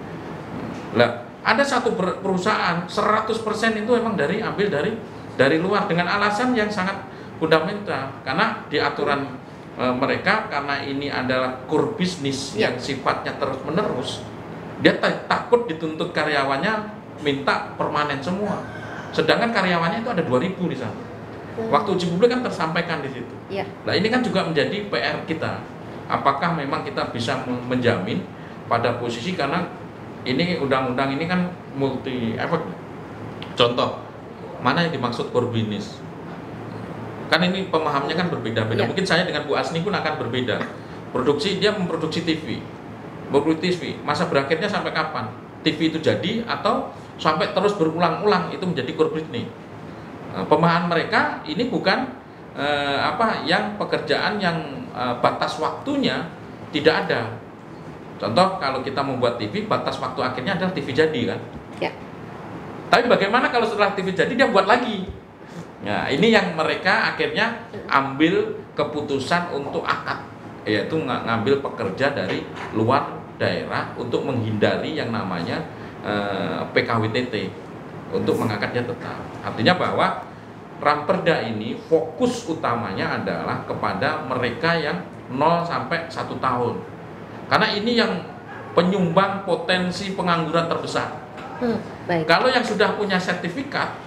Lah, ada satu perusahaan 100% itu emang ambil dari luar dengan alasan yang sangat fundamental, karena di aturan mereka, karena ini adalah core bisnis yang sifatnya terus menerus, dia takut dituntut karyawannya minta permanen semua, sedangkan karyawannya itu ada 2.000 di sana. Waktu uji publik kan tersampaikan di situ. Nah, ini kan juga menjadi PR kita, apakah memang kita bisa menjamin pada posisi, karena ini undang-undang ini kan multi efek. Contoh, mana yang dimaksud core business? Kan ini pemahamannya kan berbeda-beda. Mungkin saya dengan Bu Asni pun akan berbeda. Dia memproduksi TV. Masa berakhirnya sampai kapan? TV itu jadi atau sampai terus berulang-ulang, itu menjadi core business. Pemahaman mereka ini bukan yang pekerjaan yang batas waktunya tidak ada. Contoh, kalau kita membuat TV, batas waktu akhirnya adalah TV jadi kan? Tapi bagaimana kalau setelah TV jadi dia buat lagi? Nah, ini yang mereka akhirnya ambil keputusan untuk akad, yaitu ngambil pekerja dari luar daerah untuk menghindari yang namanya PKWTT, untuk mengangkatnya tetap. Artinya bahwa Ranperda ini fokus utamanya adalah kepada mereka yang 0 sampai 1 tahun. Karena ini yang penyumbang potensi pengangguran terbesar. Kalau yang sudah punya sertifikat,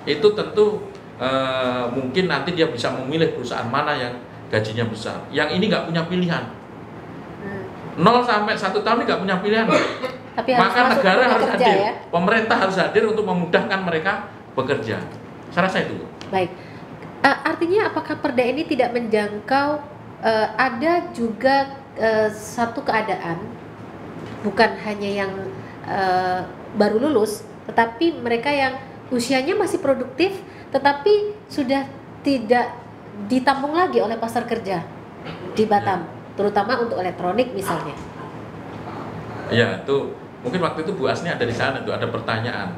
itu tentu mungkin nanti dia bisa memilih perusahaan mana yang gajinya besar. Yang ini nggak punya pilihan. 0 sampai 1 tahun ini nggak punya pilihan. Tapi maka negara harus hadir, pemerintah harus hadir untuk memudahkan mereka bekerja. Saya rasa itu. Baik. Artinya apakah perda ini tidak menjangkau ada juga satu keadaan, bukan hanya yang baru lulus, tetapi mereka yang usianya masih produktif, tetapi sudah tidak ditampung lagi oleh pasar kerja di Batam, terutama untuk elektronik misalnya. Ya, itu mungkin waktu itu Bu Asni ada di sana, itu ada pertanyaan.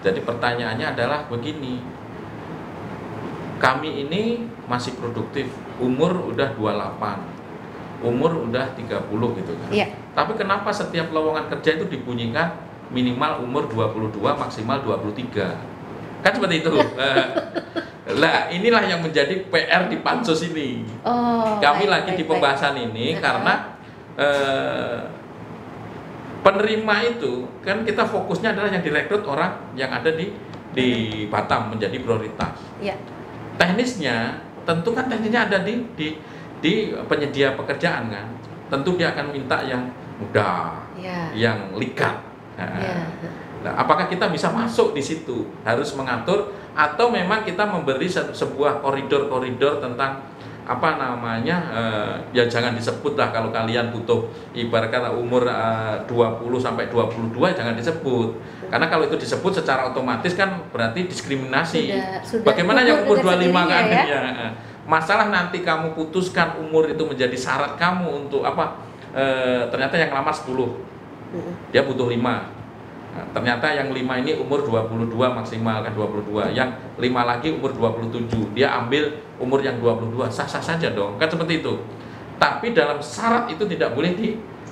Jadi pertanyaannya adalah begini, kami ini masih produktif, umur udah 28, umur udah 30 gitu kan. Tapi kenapa setiap lowongan kerja itu dibunyikan minimal umur 22, maksimal 23? Kan seperti itu. Lah, inilah yang menjadi PR di pansus ini. Kami lagi di pembahasan ini karena penerima itu kan kita fokusnya adalah yang direkrut orang yang ada di Batam menjadi prioritas. Ya. Teknisnya tentu kan teknisnya ada di penyedia pekerjaan kan. Tentu dia akan minta yang mudah, yang likat. Nah, apakah kita bisa masuk di situ? Harus mengatur atau memang kita memberi sebuah koridor-koridor tentang apa namanya, ya jangan disebut lah kalau kalian butuh ibarat kata umur 20 sampai 22 jangan disebut. Karena kalau itu disebut secara otomatis kan berarti diskriminasi. Sudah bagaimana yang umur 25 kan ya? Masalah nanti kamu putuskan umur itu menjadi syarat kamu untuk apa? Ternyata yang lamar 10. Dia butuh 5. Nah, ternyata yang 5 ini umur 22 maksimal kan 22, yang 5 lagi umur 27, dia ambil umur yang 22, sah-sah saja dong, kan seperti itu. Tapi dalam syarat itu tidak boleh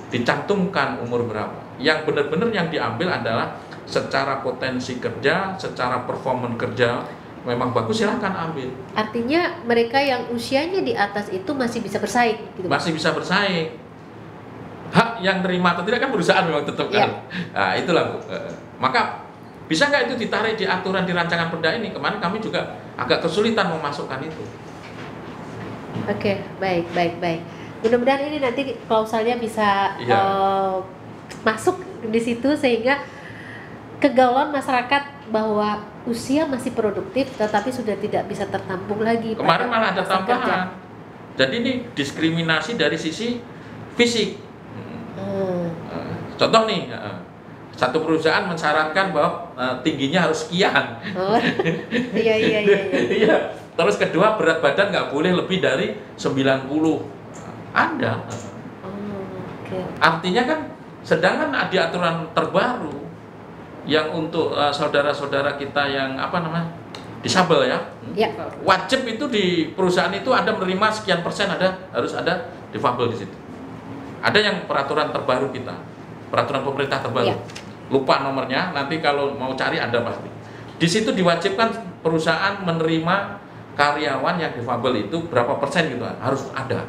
dicantumkan umur berapa. Yang benar-benar yang diambil adalah secara potensi kerja, secara performan kerja, memang bagus silahkan ambil. Artinya mereka yang usianya di atas itu masih bisa bersaing gitu. Masih bisa bersaing. Hak yang terima atau tidak kan perusahaan memang tetap kan. Nah, itulah Bu. Maka bisa nggak itu ditarik di aturan di rancangan perda ini? Kemarin kami juga agak kesulitan memasukkan itu. Oke, baik. Mudah-mudahan ini nanti klausalnya bisa masuk di situ sehingga kegalauan masyarakat bahwa usia masih produktif tetapi sudah tidak bisa tertampung lagi. Kemarin malah ada tambahan. Jadi ini diskriminasi dari sisi fisik. Contoh nih, satu perusahaan mensyaratkan bahwa tingginya harus sekian. Iya. Terus kedua berat badan nggak boleh lebih dari 90. Ada. Artinya kan, sedangkan ada aturan terbaru yang untuk saudara-saudara kita yang apa namanya disabel ya, wajib itu di perusahaan itu ada menerima sekian persen harus ada difabel di situ. Ada yang peraturan terbaru kita, peraturan pemerintah terbaru. Lupa nomornya, nanti kalau mau cari ada pasti. Di situ diwajibkan perusahaan menerima karyawan yang difabel itu berapa persen gitu, harus ada.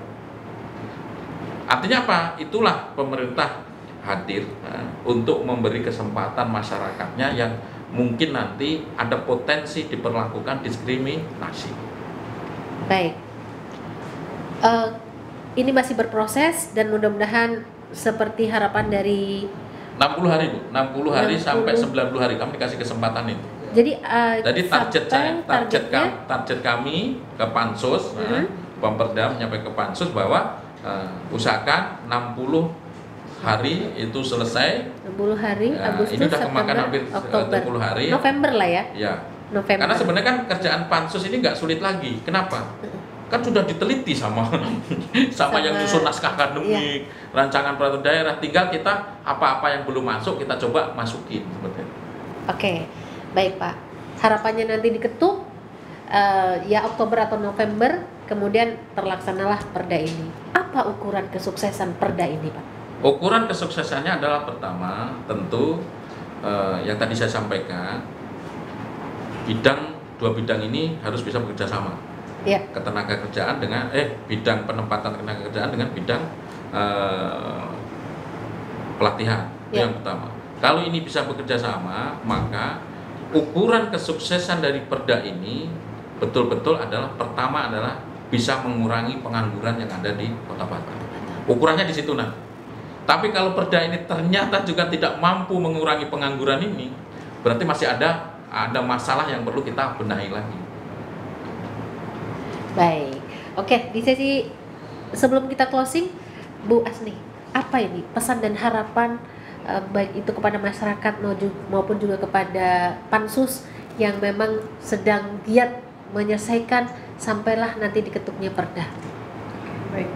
Artinya apa? Itulah pemerintah hadir untuk memberi kesempatan masyarakatnya yang mungkin nanti ada potensi diperlakukan diskriminasi. Baik. Ini masih berproses dan mudah-mudahan seperti harapan dari 60 hari Bu, 60 hari sampai 90 hari kami dikasih kesempatan itu. Jadi target kami ke Pansus, Pemperda menyampaikan ke Pansus bahwa usahakan 60 hari itu selesai. 60 hari, Agustus, ini udah kemakan September, hampir Oktober, 20 hari. November lah ya. Ya. November. Karena sebenarnya kan kerjaan Pansus ini nggak sulit lagi. Kenapa? Kan sudah diteliti sama yang nyusun naskah akademik, rancangan peraturan daerah, tinggal kita apa-apa yang belum masuk kita coba masukin seperti itu. Oke, baik Pak. Harapannya nanti diketuk ya Oktober atau November, kemudian terlaksanalah perda ini. Apa ukuran kesuksesan perda ini, Pak? Ukuran kesuksesannya adalah pertama tentu yang tadi saya sampaikan, dua bidang ini harus bisa bekerja sama. Ketenaga kerjaan dengan bidang penempatan tenaga kerjaan dengan bidang pelatihan. Itu yang pertama. Kalau ini bisa bekerja sama, maka ukuran kesuksesan dari perda ini betul-betul adalah pertama adalah bisa mengurangi pengangguran yang ada di Kota Batam. Ukurannya di situ nanti. Tapi kalau perda ini ternyata juga tidak mampu mengurangi pengangguran ini, berarti masih ada masalah yang perlu kita benahi lagi. Baik, oke, di sesi sebelum kita closing, Bu Asni, apa ini pesan dan harapan baik itu kepada masyarakat maupun juga kepada Pansus yang memang sedang giat menyelesaikan sampailah nanti diketuknya perda? Baik,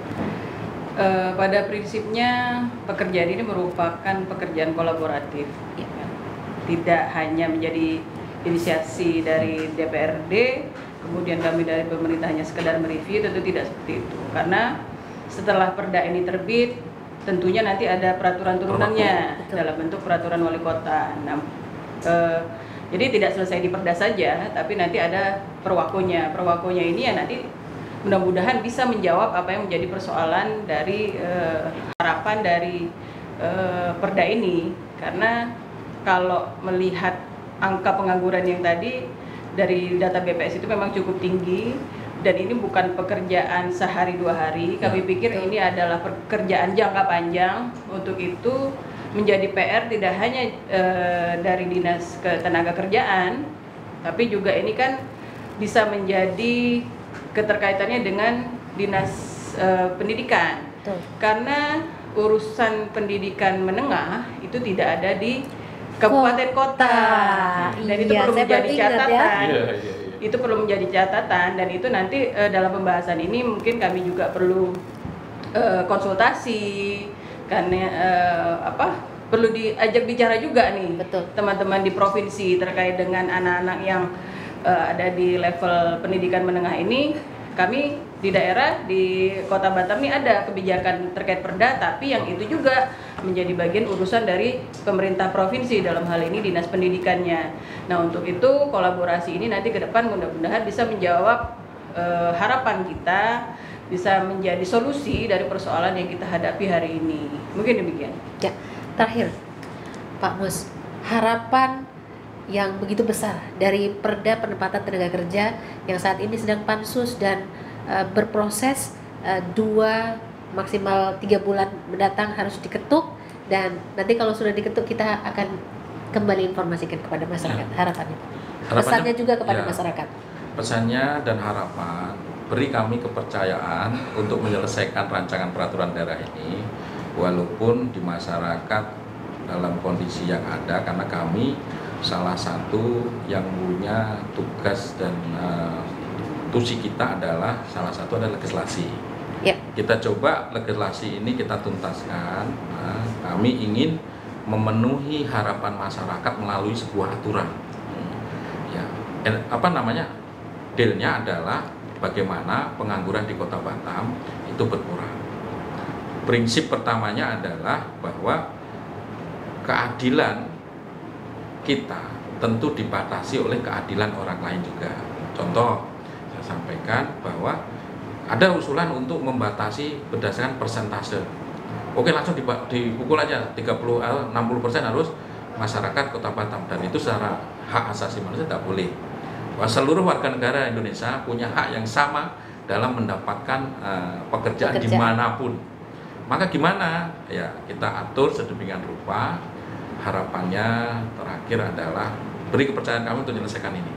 pada prinsipnya pekerjaan ini merupakan pekerjaan kolaboratif, tidak hanya menjadi inisiasi dari DPRD, kemudian kami dari pemerintah hanya sekedar mereview, tentu tidak seperti itu. Karena setelah perda ini terbit, tentunya nanti ada peraturan turunannya dalam bentuk peraturan wali kota. Nah, jadi tidak selesai di perda saja, tapi nanti ada perwakonya. Perwakonya ini ya nanti mudah-mudahan bisa menjawab apa yang menjadi persoalan dari harapan dari perda ini, karena kalau melihat angka pengangguran yang tadi dari data BPS itu memang cukup tinggi, dan ini bukan pekerjaan sehari 2 hari. Kami pikir ini adalah pekerjaan jangka panjang. Untuk itu menjadi PR tidak hanya dari Dinas Ketenagakerjaan, tapi juga ini kan bisa menjadi keterkaitannya dengan Dinas Pendidikan. Betul. Karena urusan pendidikan menengah itu tidak ada di kabupaten kota, dan itu perlu menjadi catatan. Itu perlu menjadi catatan, dan itu nanti dalam pembahasan ini mungkin kami juga perlu konsultasi, karena perlu diajak bicara juga nih teman-teman di provinsi terkait dengan anak-anak yang ada di level pendidikan menengah ini. Kami di daerah di Kota Batam ini ada kebijakan terkait perda, tapi yang itu juga menjadi bagian urusan dari pemerintah provinsi, dalam hal ini dinas pendidikannya. Nah, untuk itu kolaborasi ini nanti ke depan mudah-mudahan bisa menjawab harapan kita, bisa menjadi solusi dari persoalan yang kita hadapi hari ini. Mungkin demikian. Ya, terakhir Pak Mus, harapan yang begitu besar dari Perda Penempatan Tenaga Kerja yang saat ini sedang pansus dan berproses, 2 maksimal 3 bulan mendatang harus diketuk, dan nanti kalau sudah diketuk kita akan kembali informasikan kepada masyarakat. Harapannya pesannya juga kepada masyarakat. Pesannya dan harapan, beri kami kepercayaan untuk menyelesaikan rancangan peraturan daerah ini walaupun di masyarakat dalam kondisi yang ada, karena kami salah satu yang punya tugas dan tusi kita adalah salah satu adalah legislasi. Kita coba legislasi ini kita tuntaskan. Kami ingin memenuhi harapan masyarakat melalui sebuah aturan. Dealnya adalah bagaimana pengangguran di Kota Batam itu berkurang. Prinsip pertamanya adalah bahwa keadilan kita tentu dibatasi oleh keadilan orang lain juga. Contoh, saya sampaikan bahwa ada usulan untuk membatasi berdasarkan persentase. Oke, langsung dipukul aja 60% harus masyarakat Kota Batam, dan itu secara hak asasi manusia tidak boleh. Bahwa seluruh warga negara Indonesia punya hak yang sama dalam mendapatkan pekerjaan dimanapun. Maka gimana? Ya, kita atur sedemikian rupa. Harapannya terakhir adalah beri kepercayaan kami untuk menyelesaikan ini,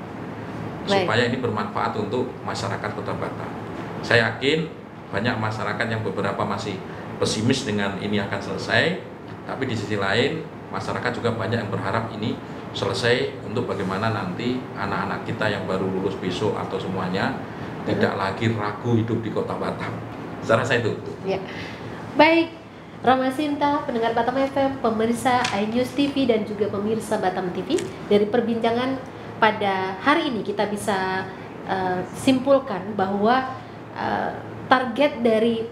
supaya ini bermanfaat untuk masyarakat Kota Batam. Saya yakin banyak masyarakat yang beberapa masih pesimis dengan ini akan selesai, tapi di sisi lain masyarakat juga banyak yang berharap ini selesai untuk bagaimana nanti anak-anak kita yang baru lulus besok atau semuanya tidak lagi ragu hidup di Kota Batam. Saya rasa itu. Ya. Baik, Rama Sinta, pendengar Batam FM, pemirsa iNews TV dan juga pemirsa Batam TV, dari perbincangan pada hari ini kita bisa simpulkan bahwa target dari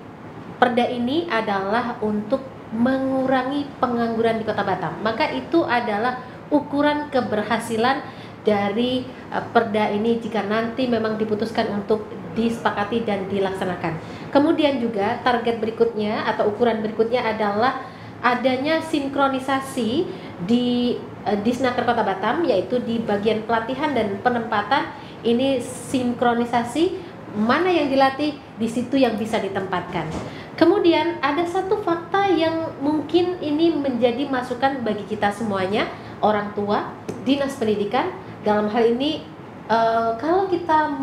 perda ini adalah untuk mengurangi pengangguran di Kota Batam. Maka itu adalah ukuran keberhasilan dari perda ini jika nanti memang diputuskan untuk disepakati dan dilaksanakan. Kemudian juga target berikutnya atau ukuran berikutnya adalah adanya sinkronisasi di Disnaker Kota Batam, yaitu di bagian pelatihan dan penempatan. Ini sinkronisasi mana yang dilatih, di situ yang bisa ditempatkan. Kemudian ada satu fakta yang mungkin ini menjadi masukan bagi kita semuanya, orang tua, dinas pendidikan. Dalam hal ini kalau kita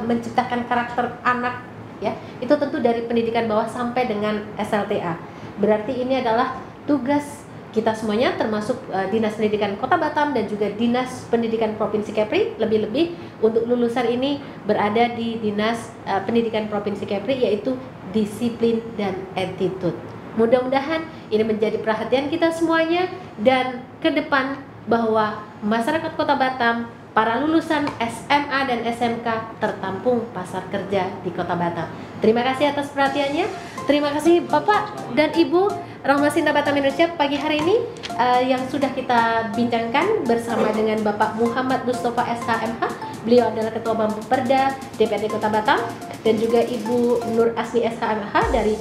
menciptakan karakter anak, ya, itu tentu dari pendidikan bawah sampai dengan SLTA. Berarti ini adalah tugas kita semuanya, termasuk Dinas Pendidikan Kota Batam dan juga Dinas Pendidikan Provinsi Kepri. Lebih-lebih untuk lulusan ini berada di Dinas Pendidikan Provinsi Kepri, yaitu disiplin dan attitude. Mudah-mudahan ini menjadi perhatian kita semuanya, dan ke depan bahwa masyarakat Kota Batam, para lulusan SMA dan SMK tertampung pasar kerja di Kota Batam. Terima kasih atas perhatiannya. Terima kasih Bapak dan Ibu Rahma Sinta Batam Indonesia pagi hari ini yang sudah kita bincangkan bersama dengan Bapak Muhammad Mustafa SHMH. Beliau adalah Ketua Bambu Perda DPRD Kota Batam, dan juga Ibu Nur Asmi SHMH dari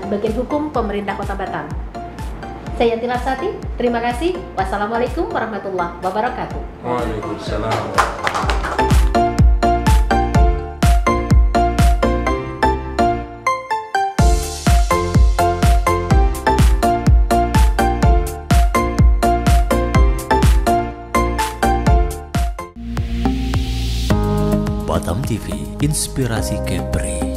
bagian hukum pemerintah Kota Batam. Saya Yanti Larsati, terima kasih. Wassalamualaikum warahmatullahi wabarakatuh. Waalaikumsalam. Batam TV, inspirasi Kepri.